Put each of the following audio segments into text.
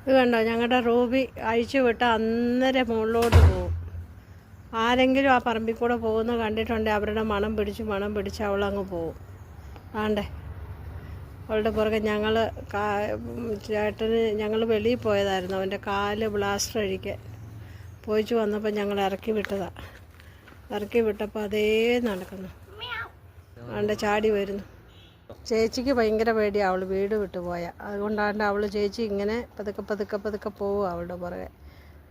ഇത് കണ്ടോ, ഞങ്ങളുടെ റൂബി അഴിച്ചു വിട്ട് അന്നേരം മുകളിലോട്ട് പോകും. ആരെങ്കിലും ആ പറമ്പിൽ കൂടെ പോകുന്ന കണ്ടിട്ടുണ്ടെങ്കിൽ അവരുടെ മണം പിടിച്ച് അവളങ്ങ് പോവും. ആണ്ടേ അവളുടെ പുറകെ ഞങ്ങൾ വെളിയിൽ പോയതായിരുന്നു. അവൻ്റെ കാല് ബ്ലാസ്റ്റർ അഴിക്കാൻ പോയിച്ചു വന്നപ്പോൾ ഞങ്ങൾ ഇറക്കി വിട്ടതാണ്. ഇറക്കി വിട്ടപ്പോൾ അതേ നടക്കുന്നു. ആണ്ട് ചാടി വരുന്നു. ചേച്ചിക്ക് ഭയങ്കര പേടിയാണ് അവൾ വീട് വിട്ടു പോയാൽ. അതുകൊണ്ടാണ്ട് അവൾ ചേച്ചി ഇങ്ങനെ പതുക്കെ പോവുക അവളുടെ പുറകെ.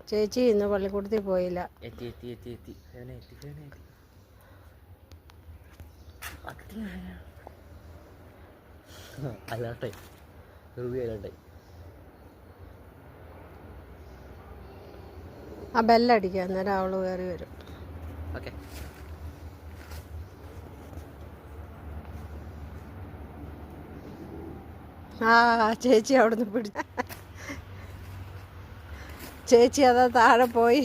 ചേച്ചി ഇന്ന് പള്ളിക്കൂടത്തിൽ പോയില്ല. ആ ബെല്ലടിക്കുക, അന്നേരം അവള് കയറി വരും. ആ ചേച്ചി അവിടുന്ന് പിടിച്ച ചേച്ചി അതാ താഴെ പോയി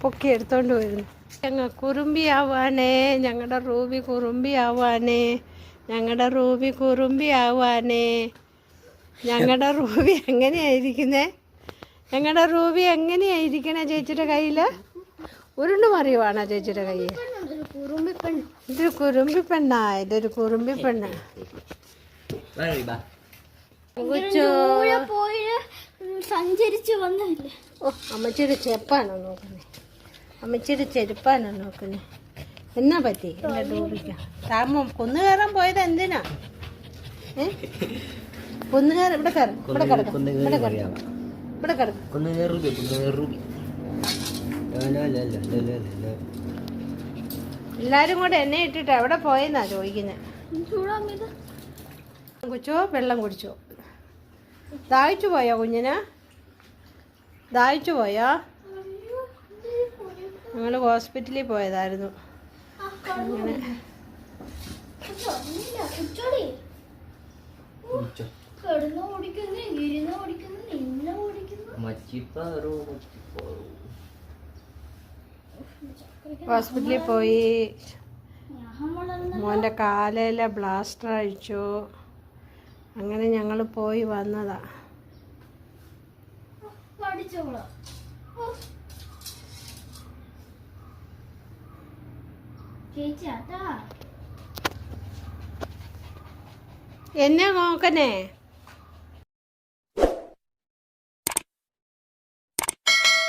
പൊക്കി എടുത്തോണ്ട് വരുന്നു. കുറുമ്പിയാവാനേ, ഞങ്ങളുടെ റൂബി കുറുമ്പിയാവാനേ, ഞങ്ങളുടെ റൂബി കുറുമ്പിയാവാനേ. ഞങ്ങളുടെ റൂബി എങ്ങനെയായിരിക്കുന്നേ? ഞങ്ങളുടെ റൂബി എങ്ങനെയായിരിക്കണേ? ചേച്ചിയുടെ കയ്യിൽ ഉരുണ്ട് മറിയുവാണോ ചേച്ചിയുടെ കയ്യിൽ? ഇതൊരു കുറുമ്പി പെണ്ണാ, ഇതൊരു കുറുമ്പി പെണ്ണ. സഞ്ചരിച്ചു വന്നില്ലേ? ഓ, അമ്മച്ചിയുടെ ചെപ്പാണോ നോക്കുന്നേ? അമ്മച്ചിയുടെ ചെരുപ്പാണോ നോക്കുന്നേ? എന്നാ പറ്റി എൻ്റെ റൂബിക്ക? താമ കുന്നു കയറാൻ പോയത് എന്തിനാ? കുന്നു കയറി ഇവിടെ കയറും, ഇവിടെ കിടക്കും, ഇവിടെ കിടക്കും, ഇവിടെ കിടക്കും. എല്ലാരും കൂടെ എന്നെ ഇട്ടിട്ട് എവിടെ പോയെന്നാ ചോദിക്കുന്നത്. കൊച്ചോ വെള്ളം കുടിച്ചോ? ദാഹിച്ചു പോയോ കുഞ്ഞിന്? ദാഹിച്ചു പോയോ? ഞങ്ങൾ ഹോസ്പിറ്റലിൽ പോയതായിരുന്നു. അങ്ങനെ ഹോസ്പിറ്റലിൽ പോയി. മോൻ്റെ കാലിലെ ബ്ലാസ്റ്റർ അഴിച്ചു. അങ്ങനെ ഞങ്ങൾ പോയി വന്നതാ. എന്നെ നോക്കണേ.